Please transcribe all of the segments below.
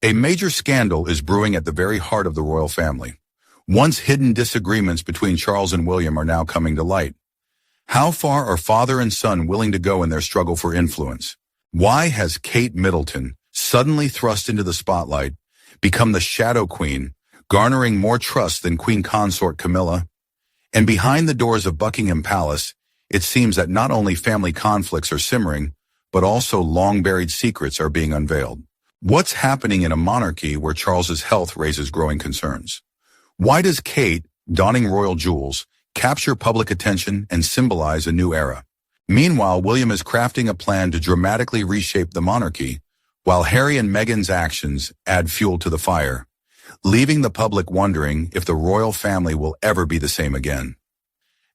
A major scandal is brewing at the very heart of the royal family. Once hidden disagreements between Charles and William are now coming to light. How far are father and son willing to go in their struggle for influence? Why has Kate Middleton, suddenly thrust into the spotlight, become the shadow queen, garnering more trust than Queen Consort Camilla? And behind the doors of Buckingham Palace, it seems that not only family conflicts are simmering, but also long-buried secrets are being unveiled. What's happening in a monarchy where Charles's health raises growing concerns? Why does Kate, donning royal jewels, capture public attention and symbolize a new era? Meanwhile, William is crafting a plan to dramatically reshape the monarchy, while Harry and Meghan's actions add fuel to the fire, leaving the public wondering if the royal family will ever be the same again.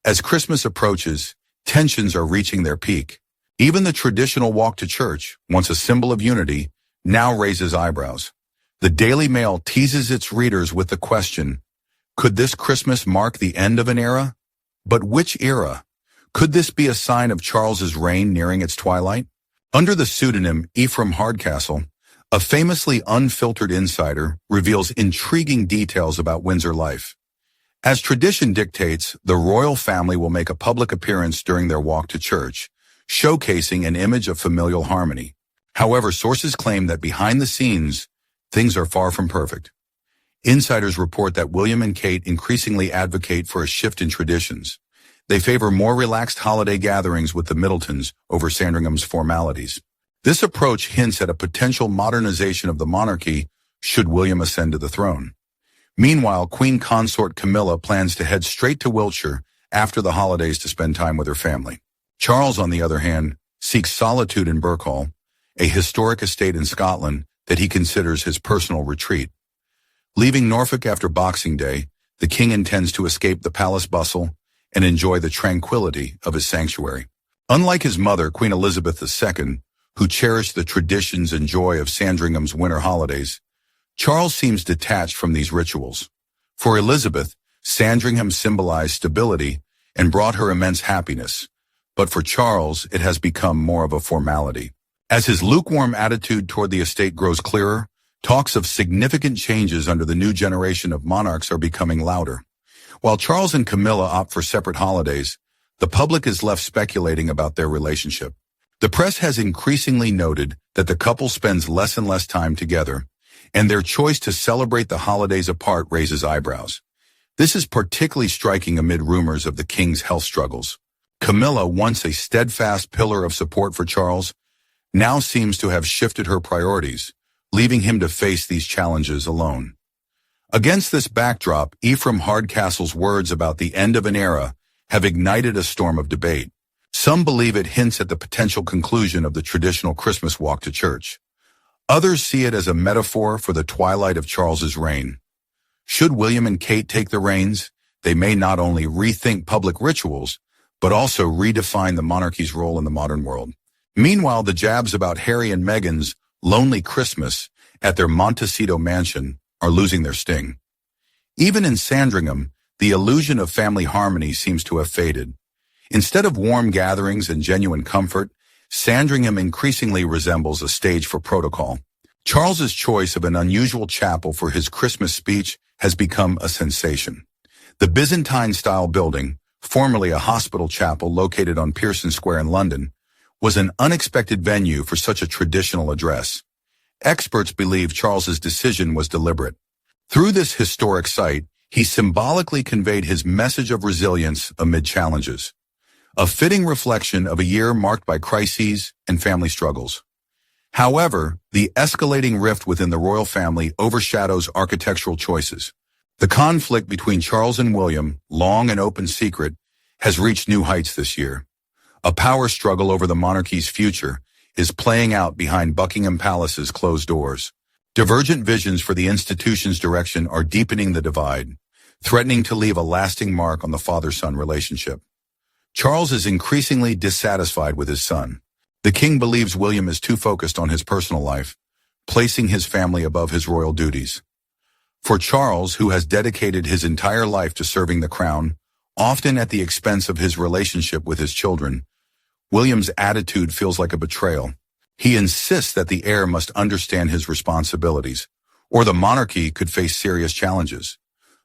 As Christmas approaches, tensions are reaching their peak. Even the traditional walk to church, once a symbol of unity, now raises eyebrows. The Daily Mail teases its readers with the question, could this Christmas mark the end of an era? But which era? Could this be a sign of Charles's reign nearing its twilight? Under the pseudonym Ephraim Hardcastle, a famously unfiltered insider reveals intriguing details about Windsor life. As tradition dictates, the royal family will make a public appearance during their walk to church, showcasing an image of familial harmony. However, sources claim that behind the scenes, things are far from perfect. Insiders report that William and Kate increasingly advocate for a shift in traditions. They favor more relaxed holiday gatherings with the Middletons over Sandringham's formalities. This approach hints at a potential modernization of the monarchy should William ascend to the throne. Meanwhile, Queen Consort Camilla plans to head straight to Wiltshire after the holidays to spend time with her family. Charles, on the other hand, seeks solitude in Birkhall, a historic estate in Scotland that he considers his personal retreat. Leaving Norfolk after Boxing Day, the king intends to escape the palace bustle and enjoy the tranquility of his sanctuary. Unlike his mother, Queen Elizabeth II, who cherished the traditions and joy of Sandringham's winter holidays, Charles seems detached from these rituals. For Elizabeth, Sandringham symbolized stability and brought her immense happiness, but for Charles, it has become more of a formality. As his lukewarm attitude toward the estate grows clearer, talks of significant changes under the new generation of monarchs are becoming louder. While Charles and Camilla opt for separate holidays, the public is left speculating about their relationship. The press has increasingly noted that the couple spends less and less time together, and their choice to celebrate the holidays apart raises eyebrows. This is particularly striking amid rumors of the king's health struggles. Camilla, once a steadfast pillar of support for Charles, now seems to have shifted her priorities, leaving him to face these challenges alone. Against this backdrop, Ephraim Hardcastle's words about the end of an era have ignited a storm of debate. Some believe it hints at the potential conclusion of the traditional Christmas walk to church. Others see it as a metaphor for the twilight of Charles's reign. Should William and Kate take the reins, they may not only rethink public rituals, but also redefine the monarchy's role in the modern world. Meanwhile, the jabs about Harry and Meghan's lonely Christmas at their Montecito mansion are losing their sting. Even in Sandringham, the illusion of family harmony seems to have faded. Instead of warm gatherings and genuine comfort, Sandringham increasingly resembles a stage for protocol. Charles's choice of an unusual chapel for his Christmas speech has become a sensation. The Byzantine-style building, formerly a hospital chapel located on Pearson Square in London, was an unexpected venue for such a traditional address. Experts believe Charles's decision was deliberate. Through this historic site, he symbolically conveyed his message of resilience amid challenges, a fitting reflection of a year marked by crises and family struggles. However, the escalating rift within the royal family overshadows architectural choices. The conflict between Charles and William, long an open secret, has reached new heights this year. A power struggle over the monarchy's future is playing out behind Buckingham Palace's closed doors. Divergent visions for the institution's direction are deepening the divide, threatening to leave a lasting mark on the father-son relationship. Charles is increasingly dissatisfied with his son. The king believes William is too focused on his personal life, placing his family above his royal duties. For Charles, who has dedicated his entire life to serving the crown, often at the expense of his relationship with his children, William's attitude feels like a betrayal. He insists that the heir must understand his responsibilities, or the monarchy could face serious challenges.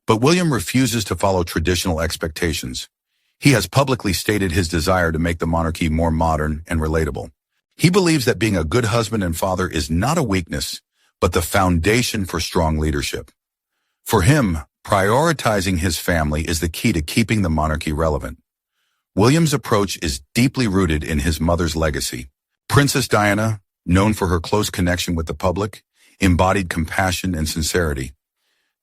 But William refuses to follow traditional expectations. He has publicly stated his desire to make the monarchy more modern and relatable. He believes that being a good husband and father is not a weakness, but the foundation for strong leadership. For him, prioritizing his family is the key to keeping the monarchy relevant. William's approach is deeply rooted in his mother's legacy. Princess Diana, known for her close connection with the public, embodied compassion and sincerity.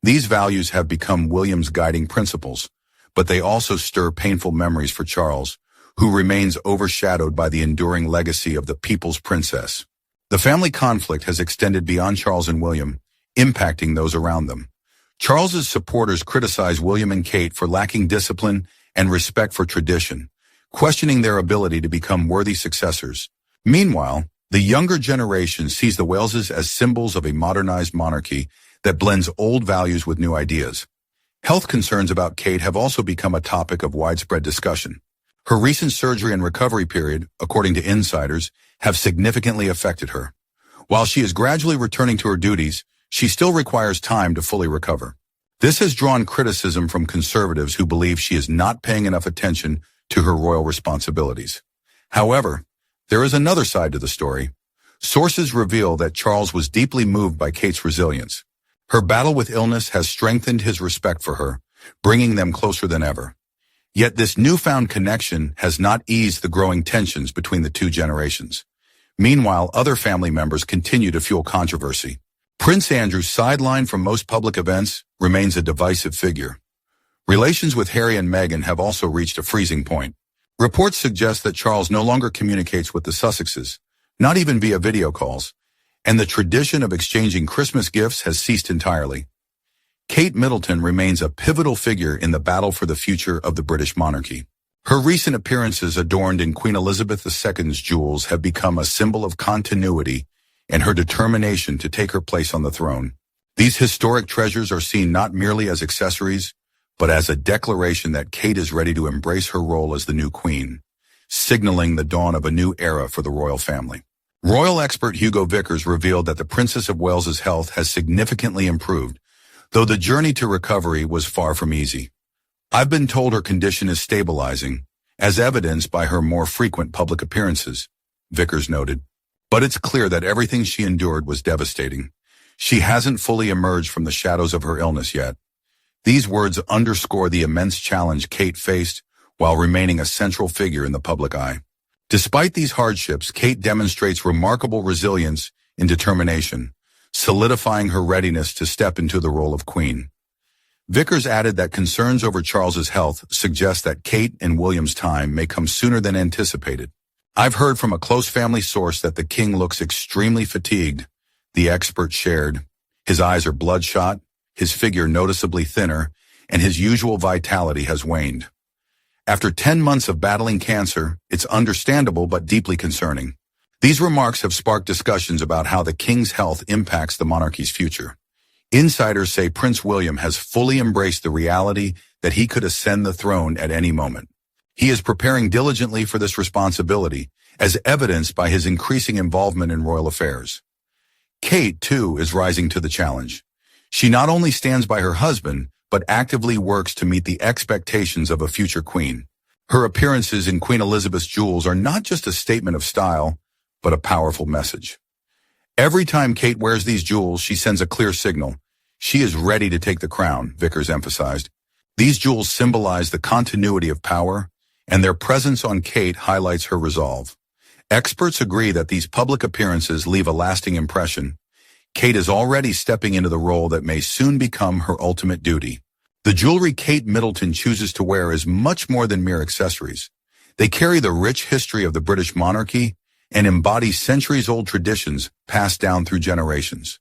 These values have become William's guiding principles, but they also stir painful memories for Charles, who remains overshadowed by the enduring legacy of the people's princess. The family conflict has extended beyond Charles and William, impacting those around them. Charles's supporters criticize William and Kate for lacking discipline and respect for tradition, questioning their ability to become worthy successors. Meanwhile, the younger generation sees the Waleses as symbols of a modernized monarchy that blends old values with new ideas. Health concerns about Kate have also become a topic of widespread discussion. Her recent surgery and recovery period, according to insiders, have significantly affected her. While she is gradually returning to her duties, she still requires time to fully recover. This has drawn criticism from conservatives who believe she is not paying enough attention to her royal responsibilities. However, there is another side to the story. Sources reveal that Charles was deeply moved by Kate's resilience. Her battle with illness has strengthened his respect for her, bringing them closer than ever. Yet this newfound connection has not eased the growing tensions between the two generations. Meanwhile, other family members continue to fuel controversy. Prince Andrew, sidelined from most public events, remains a divisive figure. Relations with Harry and Meghan have also reached a freezing point. Reports suggest that Charles no longer communicates with the Sussexes, not even via video calls, and the tradition of exchanging Christmas gifts has ceased entirely. Kate Middleton remains a pivotal figure in the battle for the future of the British monarchy. Her recent appearances adorned in Queen Elizabeth II's jewels have become a symbol of continuity and her determination to take her place on the throne. These historic treasures are seen not merely as accessories, but as a declaration that Kate is ready to embrace her role as the new queen, signaling the dawn of a new era for the royal family. Royal expert Hugo Vickers revealed that the Princess of Wales's health has significantly improved, though the journey to recovery was far from easy. I've been told her condition is stabilizing, as evidenced by her more frequent public appearances, Vickers noted. But it's clear that everything she endured was devastating. She hasn't fully emerged from the shadows of her illness yet. These words underscore the immense challenge Kate faced while remaining a central figure in the public eye. Despite these hardships, Kate demonstrates remarkable resilience and determination, solidifying her readiness to step into the role of queen. Vickers added that concerns over Charles's health suggest that Kate and William's time may come sooner than anticipated. I've heard from a close family source that the king looks extremely fatigued, the expert shared. His eyes are bloodshot, his figure noticeably thinner, and his usual vitality has waned. After 10 months of battling cancer, it's understandable but deeply concerning. These remarks have sparked discussions about how the king's health impacts the monarchy's future. Insiders say Prince William has fully embraced the reality that he could ascend the throne at any moment. He is preparing diligently for this responsibility, as evidenced by his increasing involvement in royal affairs. Kate, too, is rising to the challenge. She not only stands by her husband, but actively works to meet the expectations of a future queen. Her appearances in Queen Elizabeth's jewels are not just a statement of style, but a powerful message. Every time Kate wears these jewels, she sends a clear signal. She is ready to take the crown, Vickers emphasized. These jewels symbolize the continuity of power, and their presence on Kate highlights her resolve. Experts agree that these public appearances leave a lasting impression. Kate is already stepping into the role that may soon become her ultimate duty. The jewelry Kate Middleton chooses to wear is much more than mere accessories. They carry the rich history of the British monarchy and embody centuries-old traditions passed down through generations.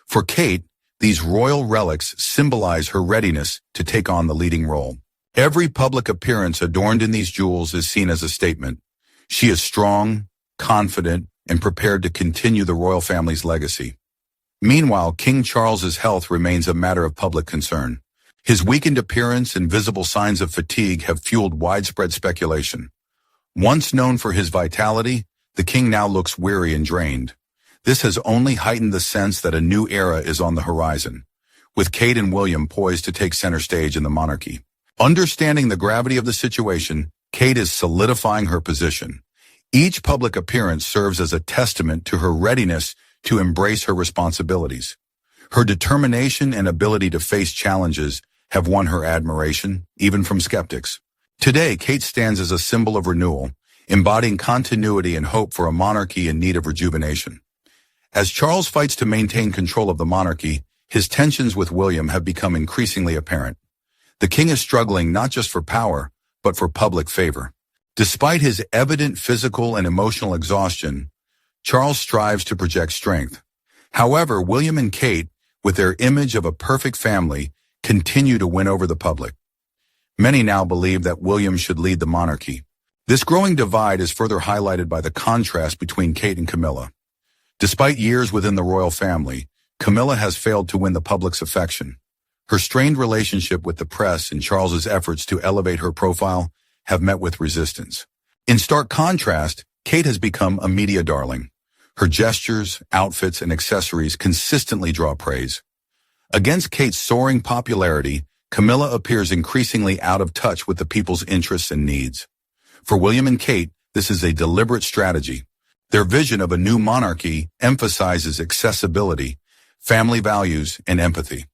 For Kate, these royal relics symbolize her readiness to take on the leading role. Every public appearance adorned in these jewels is seen as a statement. She is strong, confident, and prepared to continue the royal family's legacy. Meanwhile, King Charles's health remains a matter of public concern. His weakened appearance and visible signs of fatigue have fueled widespread speculation. Once known for his vitality, the king now looks weary and drained. This has only heightened the sense that a new era is on the horizon, with Kate and William poised to take center stage in the monarchy. Understanding the gravity of the situation, Kate is solidifying her position. Each public appearance serves as a testament to her readiness to embrace her responsibilities. Her determination and ability to face challenges have won her admiration, even from skeptics. Today, Kate stands as a symbol of renewal, embodying continuity and hope for a monarchy in need of rejuvenation. As Charles fights to maintain control of the monarchy, his tensions with William have become increasingly apparent. The king is struggling not just for power, but for public favor. Despite his evident physical and emotional exhaustion, Charles strives to project strength. However, William and Kate, with their image of a perfect family, continue to win over the public. Many now believe that William should lead the monarchy. This growing divide is further highlighted by the contrast between Kate and Camilla. Despite years within the royal family, Camilla has failed to win the public's affection. Her strained relationship with the press and Charles's efforts to elevate her profile have met with resistance. In stark contrast, Kate has become a media darling. Her gestures, outfits, and accessories consistently draw praise. Against Kate's soaring popularity, Camilla appears increasingly out of touch with the people's interests and needs. For William and Kate, this is a deliberate strategy. Their vision of a new monarchy emphasizes accessibility, family values, and empathy.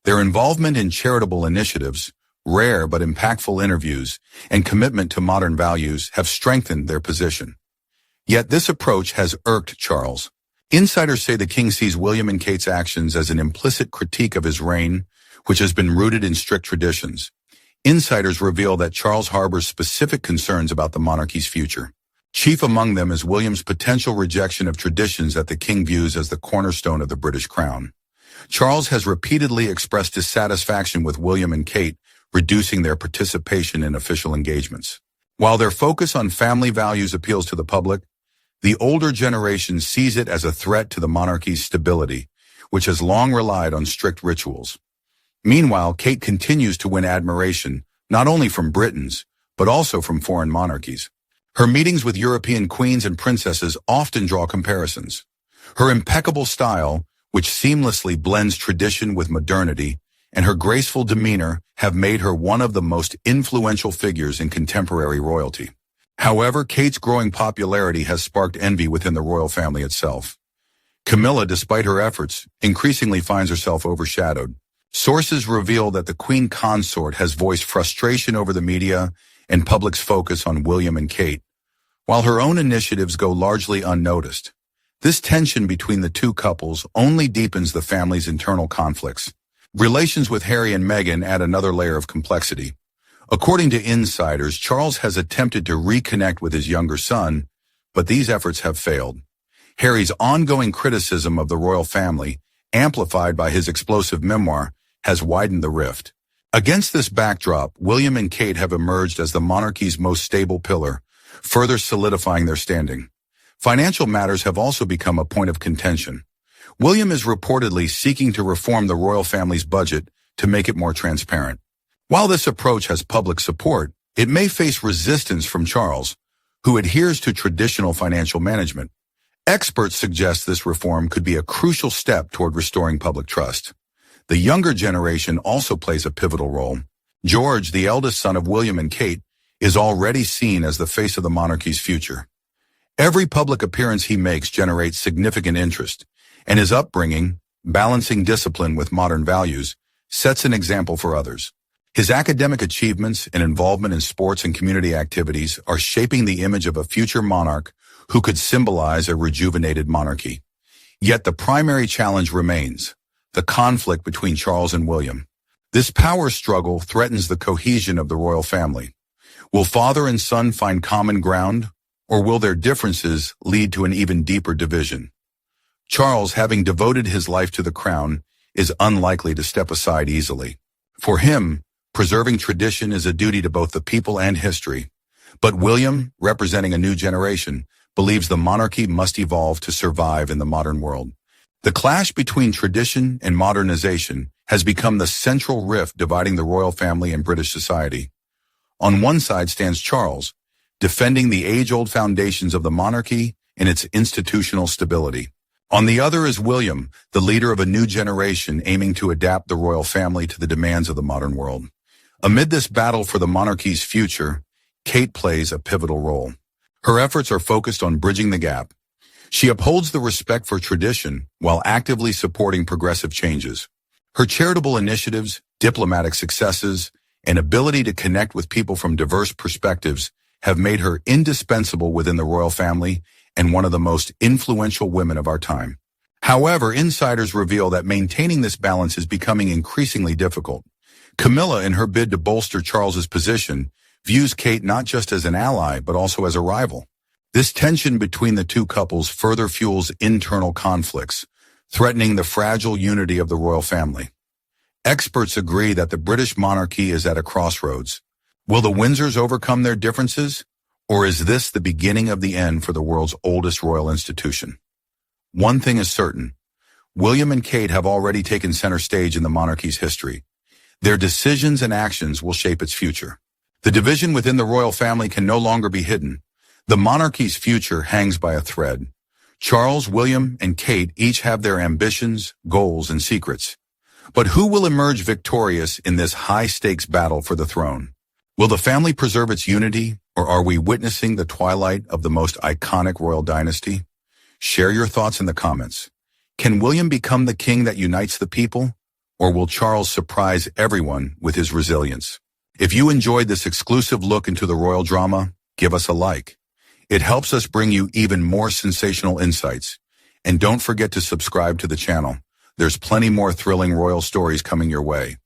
Their involvement in charitable initiatives, rare but impactful interviews, and commitment to modern values have strengthened their position. Yet this approach has irked Charles. Insiders say the king sees William and Kate's actions as an implicit critique of his reign, which has been rooted in strict traditions. Insiders reveal that Charles harbors specific concerns about the monarchy's future. Chief among them is William's potential rejection of traditions that the king views as the cornerstone of the British crown. Charles has repeatedly expressed dissatisfaction with William and Kate, reducing their participation in official engagements. While their focus on family values appeals to the public, the older generation sees it as a threat to the monarchy's stability, which has long relied on strict rituals. Meanwhile, Kate continues to win admiration, not only from Britons, but also from foreign monarchies. Her meetings with European queens and princesses often draw comparisons. Her impeccable style, which seamlessly blends tradition with modernity, and her graceful demeanor have made her one of the most influential figures in contemporary royalty. However, Kate's growing popularity has sparked envy within the royal family itself. Camilla, despite her efforts, increasingly finds herself overshadowed. Sources reveal that the Queen Consort has voiced frustration over the media and public's focus on William and Kate, while her own initiatives go largely unnoticed. This tension between the two couples only deepens the family's internal conflicts. Relations with Harry and Meghan add another layer of complexity. According to insiders, Charles has attempted to reconnect with his younger son, but these efforts have failed. Harry's ongoing criticism of the royal family, amplified by his explosive memoir, has widened the rift. Against this backdrop, William and Kate have emerged as the monarchy's most stable pillar, further solidifying their standing. Financial matters have also become a point of contention. William is reportedly seeking to reform the royal family's budget to make it more transparent. While this approach has public support, it may face resistance from Charles, who adheres to traditional financial management. Experts suggest this reform could be a crucial step toward restoring public trust. The younger generation also plays a pivotal role. George, the eldest son of William and Kate, is already seen as the face of the monarchy's future. Every public appearance he makes generates significant interest, and his upbringing, balancing discipline with modern values, sets an example for others. His academic achievements and involvement in sports and community activities are shaping the image of a future monarch who could symbolize a rejuvenated monarchy. Yet the primary challenge remains: the conflict between Charles and William. This power struggle threatens the cohesion of the royal family. Will father and son find common ground, or will their differences lead to an even deeper division? Charles, having devoted his life to the crown, is unlikely to step aside easily. For him, preserving tradition is a duty to both the people and history. But William, representing a new generation, believes the monarchy must evolve to survive in the modern world. The clash between tradition and modernization has become the central rift dividing the royal family and British society. On one side stands Charles, defending the age-old foundations of the monarchy and its institutional stability. On the other is William, the leader of a new generation aiming to adapt the royal family to the demands of the modern world. Amid this battle for the monarchy's future, Kate plays a pivotal role. Her efforts are focused on bridging the gap. She upholds the respect for tradition while actively supporting progressive changes. Her charitable initiatives, diplomatic successes, and ability to connect with people from diverse perspectives have made her indispensable within the royal family and one of the most influential women of our time. However, insiders reveal that maintaining this balance is becoming increasingly difficult. Camilla, in her bid to bolster Charles's position, views Kate not just as an ally but also as a rival. This tension between the two couples further fuels internal conflicts, threatening the fragile unity of the royal family. Experts agree that the British monarchy is at a crossroads. Will the Windsors overcome their differences, or is this the beginning of the end for the world's oldest royal institution? One thing is certain. William and Kate have already taken center stage in the monarchy's history. Their decisions and actions will shape its future. The division within the royal family can no longer be hidden. The monarchy's future hangs by a thread. Charles, William, and Kate each have their ambitions, goals, and secrets. But who will emerge victorious in this high-stakes battle for the throne? Will the family preserve its unity, or are we witnessing the twilight of the most iconic royal dynasty? Share your thoughts in the comments. Can William become the king that unites the people, or will Charles surprise everyone with his resilience? If you enjoyed this exclusive look into the royal drama, give us a like. It helps us bring you even more sensational insights. And don't forget to subscribe to the channel. There's plenty more thrilling royal stories coming your way.